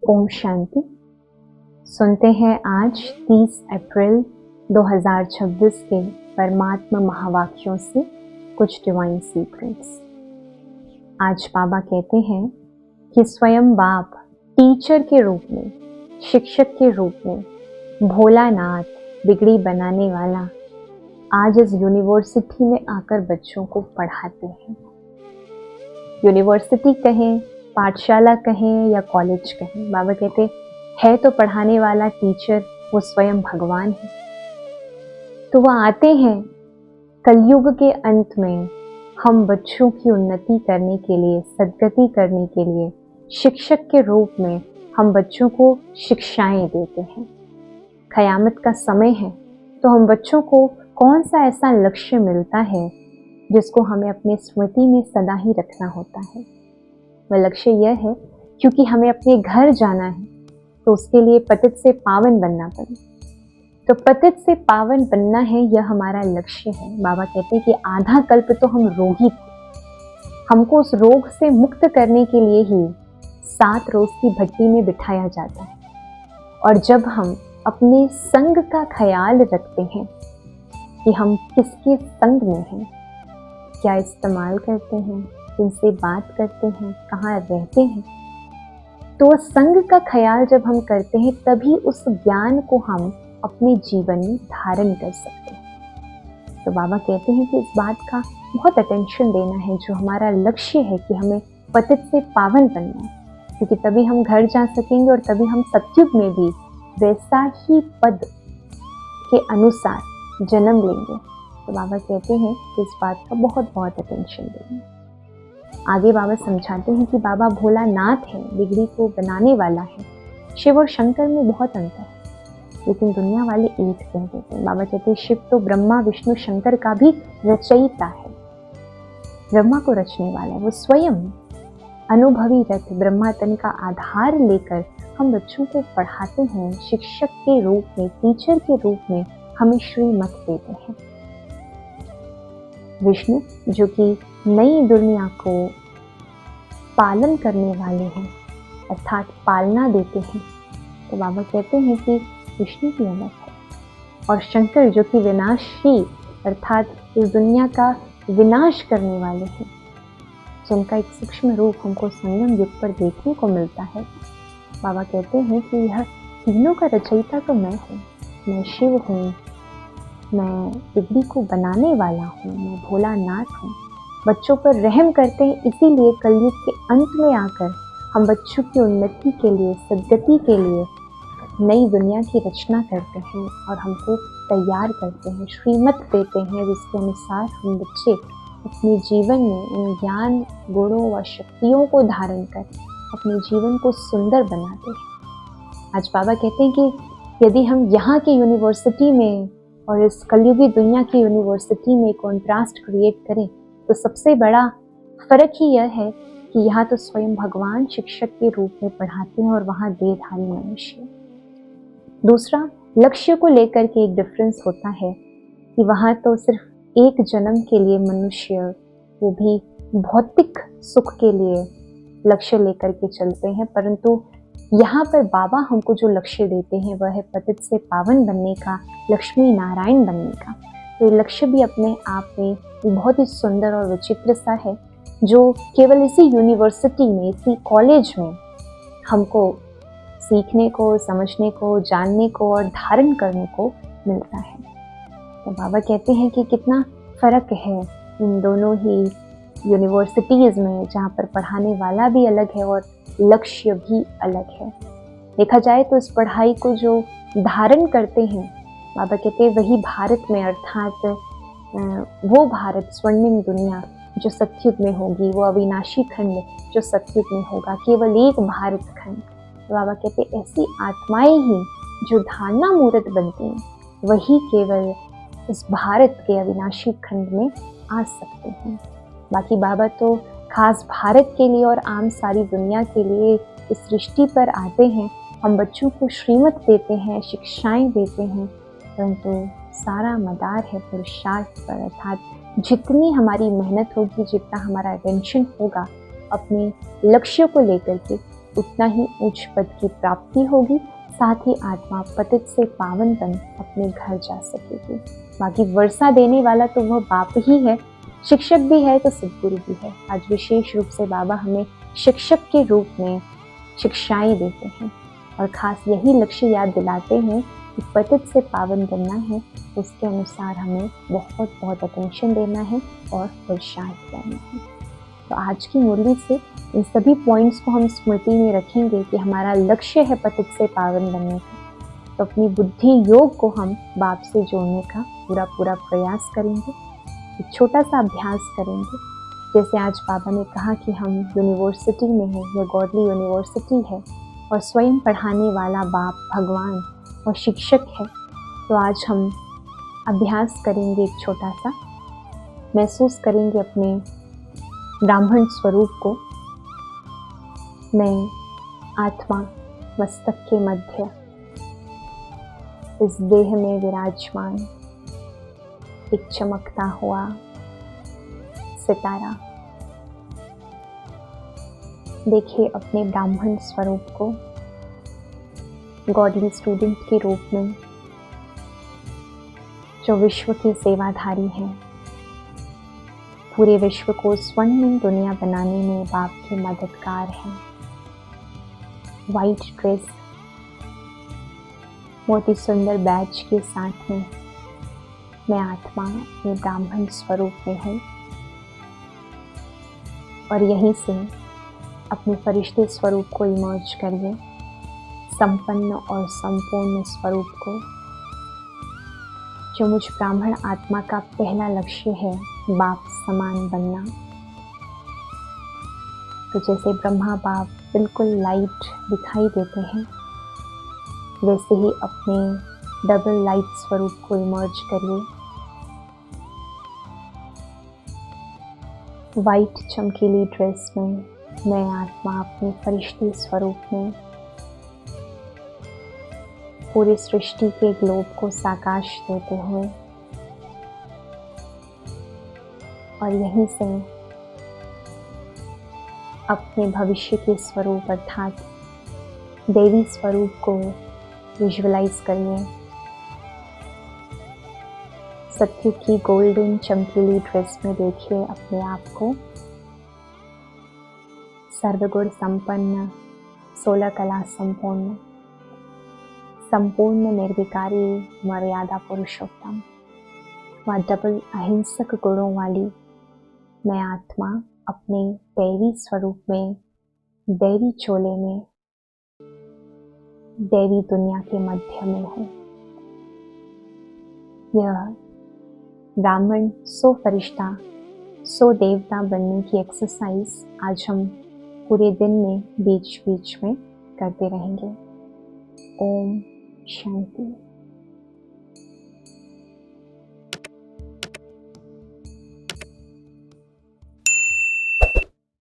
ओम शांति। सुनते हैं आज 30 अप्रैल 2026 के परमात्मा महावाक्यों से कुछ डिवाइन सीक्रेट्स। आज बाबा कहते हैं कि स्वयं बाप टीचर के रूप में, शिक्षक के रूप में, भोलानाथ बिगड़ी बनाने वाला आज इस यूनिवर्सिटी में आकर बच्चों को पढ़ाते हैं। यूनिवर्सिटी कहें, पाठशाला कहें या कॉलेज कहें, बाबा कहते है तो पढ़ाने वाला टीचर वो स्वयं भगवान है। तो वह आते हैं कलयुग के अंत में हम बच्चों की उन्नति करने के लिए, सद्गति करने के लिए शिक्षक के रूप में हम बच्चों को शिक्षाएं देते हैं। कयामत का समय है तो हम बच्चों को कौन सा ऐसा लक्ष्य मिलता है जिसको हमें अपने स्मृति में सदा ही रखना होता है। वह लक्ष्य यह है क्योंकि हमें अपने घर जाना है तो उसके लिए पतित से पावन बनना पड़े। तो पतित से पावन बनना है, यह हमारा लक्ष्य है। बाबा कहते हैं कि आधा कल्प तो हम रोगी थे, हमको उस रोग से मुक्त करने के लिए ही 7 रोज की भट्टी में बिठाया जाता है। और जब हम अपने संग का ख्याल रखते हैं कि हम किसके संग में हैं, क्या इस्तेमाल करते हैं, किनसे बात करते हैं, कहाँ रहते हैं, तो संग का ख्याल जब हम करते हैं तभी उस ज्ञान को हम अपने जीवन में धारण कर सकते हैं। तो बाबा कहते हैं कि इस बात का बहुत अटेंशन देना है। जो हमारा लक्ष्य है कि हमें पतित से पावन बनना है, क्योंकि तभी हम घर जा सकेंगे और तभी हम सतयुग में भी वैसा ही पद के अनुसार जन्म लेंगे। तो बाबा कहते हैं कि इस बात का बहुत बहुत अटेंशन देंगे। आगे बाबा समझाते हैं कि बाबा भोलानाथ है, बिगड़ी को बनाने वाला है। शिव और शंकर में बहुत अंतर है, लेकिन दुनिया वाले एक कह देते हैं। बाबा कहते हैं शिव तो ब्रह्मा विष्णु शंकर का भी रचयिता है, ब्रह्मा को रचने वाला है। वो स्वयं अनुभवी रथ ब्रह्मा तन का आधार लेकर हम बच्चों को पढ़ाते हैं। शिक्षक के रूप में, टीचर के रूप में हमें श्रीमत देते हैं। विष्णु जो कि नई दुनिया को पालन करने वाले हैं, अर्थात पालना देते हैं। तो बाबा कहते हैं कि विष्णु की अलग है। और शंकर जो कि विनाशी, अर्थात इस दुनिया का विनाश करने वाले हैं, जिनका एक सूक्ष्म रूप हमको संगम युग पर देखने को मिलता है। बाबा कहते हैं कि यह तीनों का रचयिता तो मैं हूँ, मैं शिव हूँ, मैं बिगड़ी को बनाने वाला हूँ, मैं भोलानाथ हूँ। बच्चों पर रहम करते हैं, इसीलिए कलयुग के अंत में आकर हम बच्चों की उन्नति के लिए, सद्गति के लिए नई दुनिया की रचना करते हैं और हमको तैयार करते हैं, श्रीमत देते हैं, जिसके अनुसार हम बच्चे अपने जीवन में उन ज्ञान, गुणों व शक्तियों को धारण कर अपने जीवन को सुंदर बनाते हैं। आज बाबा कहते हैं कि यदि हम यहाँ की यूनिवर्सिटी में और इस कलयुगी दुनिया की यूनिवर्सिटी में कॉन्ट्रास्ट क्रिएट करें तो सबसे बड़ा फर्क ही यह है कि यहाँ तो स्वयं भगवान शिक्षक के रूप में पढ़ाते हैं और वहाँ देहधारी मनुष्य। दूसरा, लक्ष्य को लेकर के एक डिफरेंस होता है कि वहाँ तो सिर्फ एक जन्म के लिए मनुष्य, वो भी भौतिक सुख के लिए लक्ष्य लेकर के चलते हैं, परंतु यहाँ पर बाबा हमको जो लक्ष्य देते हैं वह है पतित से पावन बनने का, लक्ष्मी नारायण बनने का। तो ये लक्ष्य भी अपने आप में बहुत ही सुंदर और विचित्र सा है, जो केवल इसी यूनिवर्सिटी में, इसी कॉलेज में हमको सीखने को, समझने को, जानने को और धारण करने को मिलता है। तो बाबा कहते हैं कि कितना फर्क है इन दोनों ही यूनिवर्सिटीज़ में, जहाँ पर पढ़ाने वाला भी अलग है और लक्ष्य भी अलग है। देखा जाए तो इस पढ़ाई को जो धारण करते हैं, बाबा कहते हैं वही भारत में, अर्थात वो भारत, स्वर्णिम दुनिया जो सतयुग में होगी, वो अविनाशी खंड जो सतयुग में होगा, केवल एक भारत खंड। तो बाबा कहते हैं ऐसी आत्माएं ही जो धारणा मूर्त बनती हैं, वही केवल इस भारत के अविनाशी खंड में आ सकते हैं। बाकी बाबा तो खास भारत के लिए और आम सारी दुनिया के लिए इस सृष्टि पर आते हैं। हम बच्चों को श्रीमत देते हैं, शिक्षाएं देते हैं, परंतु सारा मदार है पुरुषार्थ पर, अर्थात जितनी हमारी मेहनत होगी, जितना हमारा अटेंशन होगा अपने लक्ष्य को लेकर के, उतना ही उच्च पद की प्राप्ति होगी, साथ ही आत्मा पतित से पावन बन अपने घर जा सकेगी। बाकी वर्षा देने वाला तो वह बाप ही है, शिक्षक भी है तो सद्गुरु भी है। आज विशेष रूप से बाबा हमें शिक्षक के रूप में शिक्षाएं देते हैं और खास यही लक्ष्य याद दिलाते हैं कि पतित से पावन बनना है, उसके अनुसार हमें बहुत बहुत अटेंशन देना है और पुरुषार्थ करना है। तो आज की मुरली से इन सभी पॉइंट्स को हम स्मृति में रखेंगे कि हमारा लक्ष्य है पतित से पावन बनने का। तो अपनी बुद्धि योग को हम बाप से जोड़ने का पूरा प्रयास करेंगे। एक छोटा सा अभ्यास करेंगे, जैसे आज बाबा ने कहा कि हम यूनिवर्सिटी में हैं, यह गॉडली यूनिवर्सिटी है और स्वयं पढ़ाने वाला बाप भगवान और शिक्षक है। तो आज हम अभ्यास करेंगे, एक छोटा सा महसूस करेंगे अपने ब्राह्मण स्वरूप को। मैं आत्मा मस्तक के मध्य इस देह में विराजमान एक चमकता हुआ सितारा। देखिए अपने ब्राह्मण स्वरूप को गॉडली स्टूडेंट के रूप में, जो विश्व की सेवाधारी है, पूरे विश्व को स्वर्णिम दुनिया बनाने में बाप के मददगार हैं। वाइट ड्रेस, बहुत ही सुंदर बैज के साथ में मैं आत्मा अपने ब्राह्मण स्वरूप में हूँ और यहीं से अपने फरिश्ते स्वरूप को इमर्ज करिए, संपन्न और संपूर्ण स्वरूप को, जो मुझ ब्राह्मण आत्मा का पहला लक्ष्य है, बाप समान बनना। तो जैसे ब्रह्मा बाप बिल्कुल लाइट दिखाई देते हैं, वैसे ही अपने डबल लाइट स्वरूप को इमर्ज करिए। वाइट चमकीली ड्रेस में मैं आत्मा अपने फरिश्ते स्वरूप में पूरी सृष्टि के ग्लोब को साकाश देते हुए और यहीं से अपने भविष्य के स्वरूप अर्थात देवी स्वरूप को विजुअलाइज करिए। सत्य की गोल्डन चमकीली ड्रेस में देखिए अपने आप को, सर्वगुण संपन्न, 16 कला संपूर्ण, संपूर्ण निर्विकारी मर्यादा पुरुषोत्तम व डबल अहिंसक गुणों वाली मैं आत्मा अपने दैवी स्वरूप में, दैवी चोले में, दैवी दुनिया के मध्य में हूँ। यह ब्राह्मण 100 फरिश्ता 100 देवता बनने की एक्सरसाइज आज हम पूरे दिन में बीच बीच में करते रहेंगे। ओम शांति।